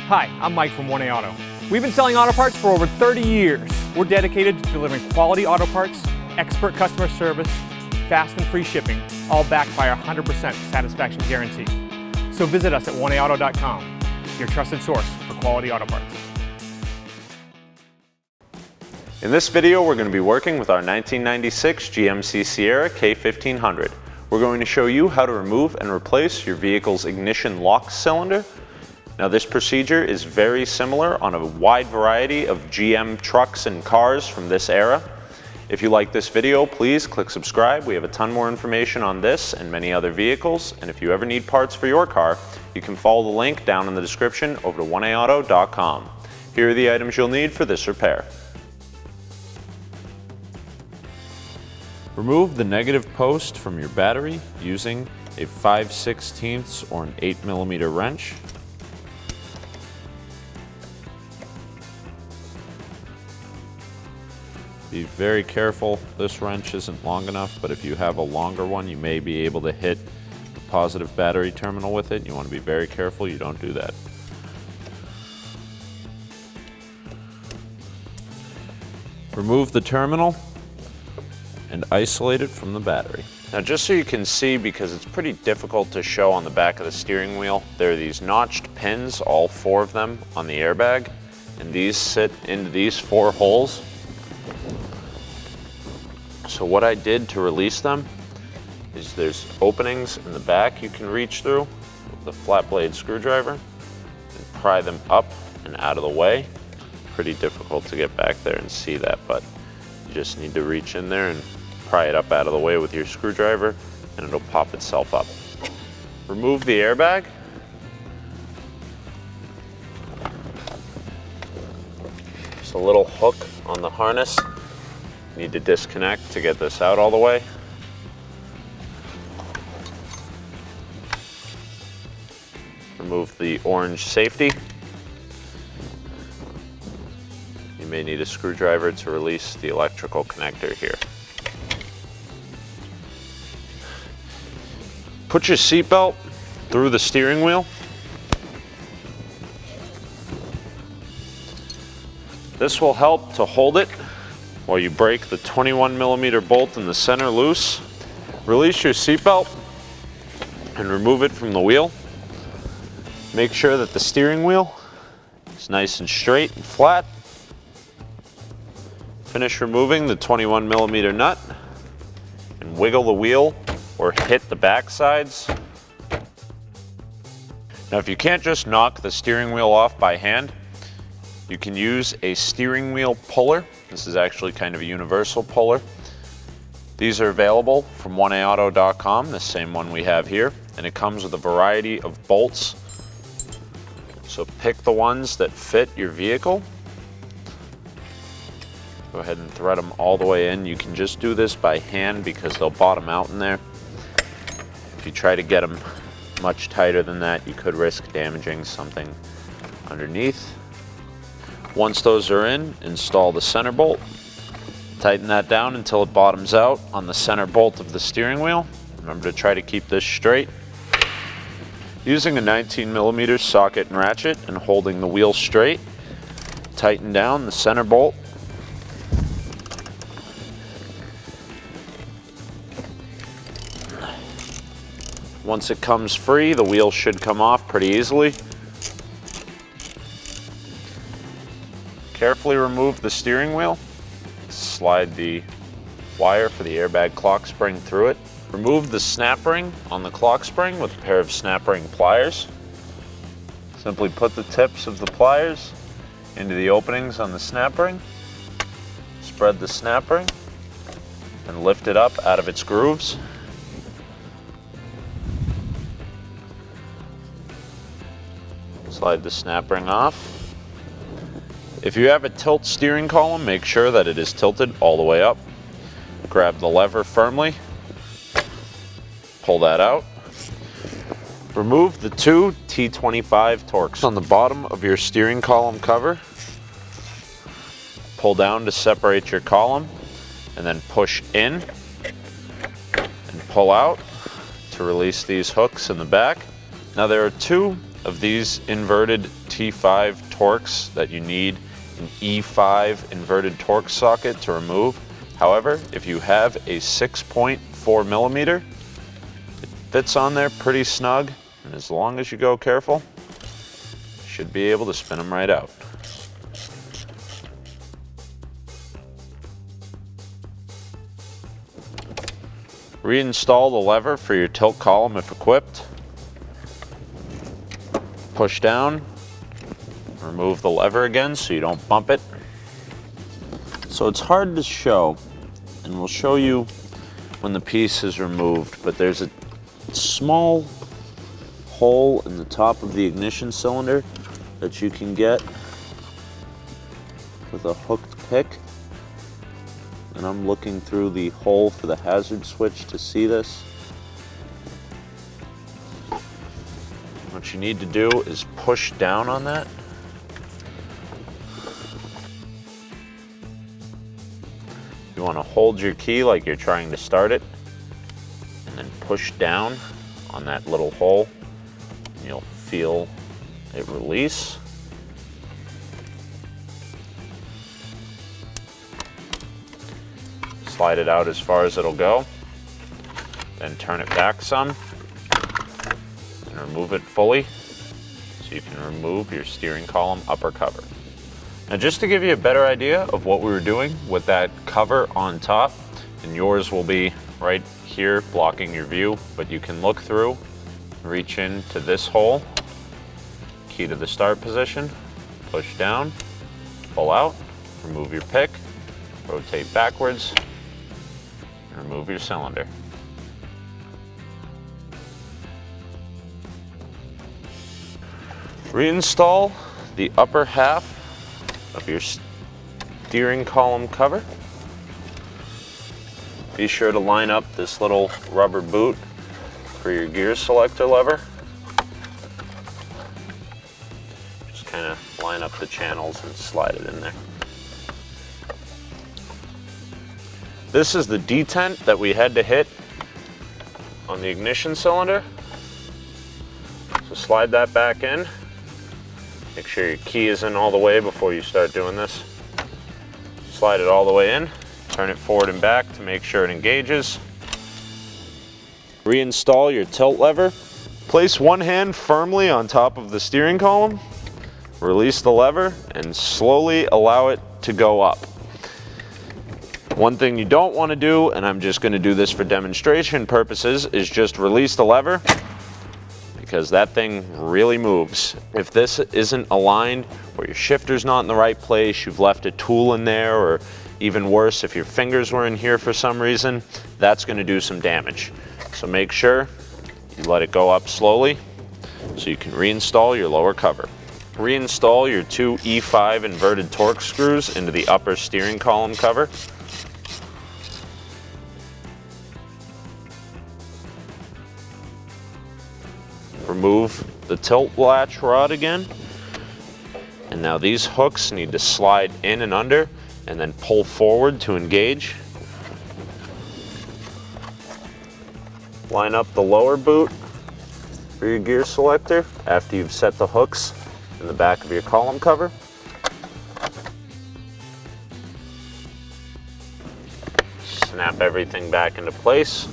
Hi, I'm Mike from 1A Auto. We've been selling auto parts for over 30 years. We're dedicated to delivering quality auto parts, expert customer service, fast and free shipping, all backed by our 100% satisfaction guarantee. So visit us at 1aauto.com, your trusted source for quality auto parts. In this video, we're going to be working with our 1996 GMC Sierra K1500. We're going to show you how to remove and replace your vehicle's ignition lock cylinder. Now, this procedure is very similar on a wide variety of GM trucks and cars from this era. If you like this video, please click subscribe. We have a ton more information on this and many other vehicles. And if you ever need parts for your car, you can follow the link down in the description over to 1aauto.com. Here are the items you'll need for this repair. Remove the negative post from your battery using a 5/16 or an 8mm wrench. Be very careful, this wrench isn't long enough, but if you have a longer one, you may be able to hit the positive battery terminal with it. You want to be very careful you don't do that. Remove the terminal and isolate it from the battery. Now, just so you can see, because it's pretty difficult to show on the back of the steering wheel, there are these notched pins, all 4 of them on the airbag, and these sit into these 4 holes. So what I did to release them is there's openings in the back you can reach through with the flat blade screwdriver and pry them up and out of the way. Pretty difficult to get back there and see that, but you just need to reach in there and pry it up out of the way with your screwdriver and it'll pop itself up. Remove the airbag. Just a little hook on the harness. Need to disconnect to get this out all the way. Remove the orange safety. You may need a screwdriver to release the electrical connector here. Put your seatbelt through the steering wheel. This will help to hold it while you break the 21mm bolt in the center loose. Release your seatbelt and remove it from the wheel. Make sure that the steering wheel is nice and straight and flat. Finish removing the 21mm nut and wiggle the wheel or hit the back sides. Now, if you can't just knock the steering wheel off by hand, you can use a steering wheel puller. This is actually kind of a universal puller. These are available from 1aauto.com, the same one we have here, and it comes with a variety of bolts. So pick the ones that fit your vehicle. Go ahead and thread them all the way in. You can just do this by hand because they'll bottom out in there. If you try to get them much tighter than that, you could risk damaging something underneath. Once those are in, install the center bolt. Tighten that down until it bottoms out on the center bolt of the steering wheel. Remember to try to keep this straight. Using a 19mm socket and ratchet and holding the wheel straight, tighten down the center bolt. Once it comes free, the wheel should come off pretty easily. Carefully remove the steering wheel. Slide the wire for the airbag clock spring through it. Remove the snap ring on the clock spring with a pair of snap ring pliers. Simply put the tips of the pliers into the openings on the snap ring. Spread the snap ring and lift it up out of its grooves. Slide the snap ring off. If you have a tilt steering column, make sure that it is tilted all the way up. Grab the lever firmly, pull that out. Remove the 2 T25 Torx on the bottom of your steering column cover. Pull down to separate your column, and then push in and pull out to release these hooks in the back. Now, there are 2 of these inverted T5 Torx that you need an E5 inverted Torx socket to remove. However, if you have a 6.4 millimeter, it fits on there pretty snug, and as long as you go careful, you should be able to spin them right out. Reinstall the lever for your tilt column if equipped. Push down, remove the lever again so you don't bump it. So it's hard to show, and we'll show you when the piece is removed, but there's a small hole in the top of the ignition cylinder that you can get with a hooked pick. And I'm looking through the hole for the hazard switch to see this. What you need to do is push down on that. You want to hold your key like you're trying to start it, and then push down on that little hole, and you'll feel it release. Slide it out as far as it'll go, then turn it back some and remove it fully so you can remove your steering column upper cover. Now, just to give you a better idea of what we were doing with that cover on top, and yours will be right here blocking your view, but you can look through, reach into this hole, key to the start position, push down, pull out, remove your pick, rotate backwards, and remove your cylinder. Reinstall the upper half of your steering column cover. Be sure to line up this little rubber boot for your gear selector lever. Just kind of line up the channels and slide it in there. This is the detent that we had to hit on the ignition cylinder. So slide that back in. Make sure your key is in all the way before you start doing this. Slide it all the way in. Turn it forward and back to make sure it engages. Reinstall your tilt lever. Place one hand firmly on top of the steering column. Release the lever and slowly allow it to go up. One thing you don't want to do, and I'm just going to do this for demonstration purposes, is just release the lever, because that thing really moves. If this isn't aligned, or your shifter's not in the right place, you've left a tool in there, or even worse, if your fingers were in here for some reason, that's going to do some damage. So make sure you let it go up slowly so you can reinstall your lower cover. Reinstall your two E5 inverted Torx screws into the upper steering column cover. Remove the tilt latch rod again. And now these hooks need to slide in and under and then pull forward to engage. Line up the lower boot for your gear selector after you've set the hooks in the back of your column cover. Snap everything back into place.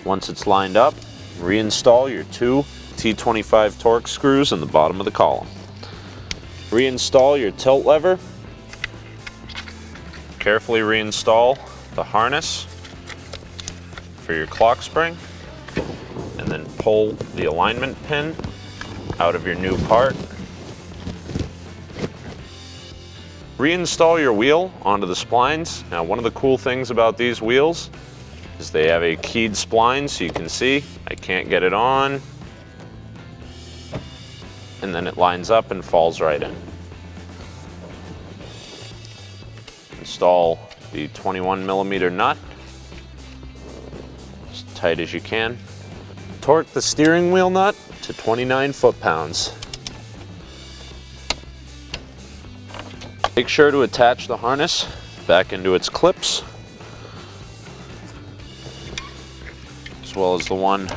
Once it's lined up, reinstall your two T25 Torx screws in the bottom of the column. Reinstall your tilt lever. Carefully reinstall the harness for your clock spring, and then pull the alignment pin out of your new part. Reinstall your wheel onto the splines. Now, one of the cool things about these wheels is they have a keyed spline, so you can see I can't get it on, and then it lines up and falls right in. Install the 21mm nut as tight as you can. Torque the steering wheel nut to 29 foot-pounds. Make sure to attach the harness back into its clips, as well as the one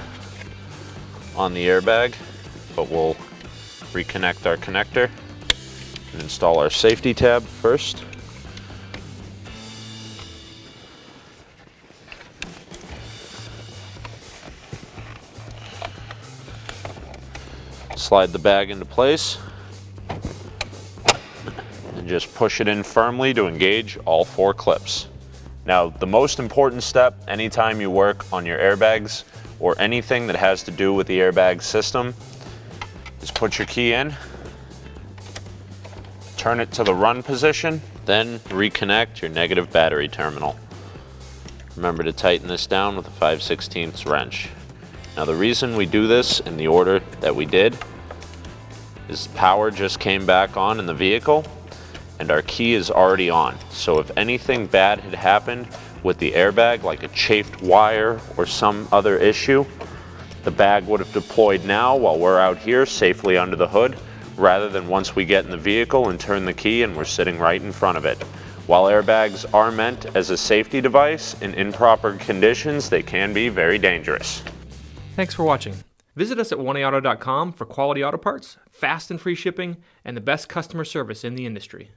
on the airbag. but we'll reconnect our connector and install our safety tab first. Slide the bag into place and just push it in firmly to engage all 4 clips. Now, the most important step anytime you work on your airbags or anything that has to do with the airbag system is put your key in, turn it to the run position, then reconnect your negative battery terminal. Remember to tighten this down with a 5/16 wrench. Now, the reason we do this in the order that we did is power just came back on in the vehicle and our key is already on. So if anything bad had happened with the airbag, like a chafed wire or some other issue, the bag would have deployed now while we're out here safely under the hood, rather than once we get in the vehicle and turn the key and we're sitting right in front of it. While airbags are meant as a safety device, in improper conditions, they can be very dangerous. Thanks for watching. Visit us at oneauto.com for quality auto parts, fast and free shipping, and the best customer service in the industry.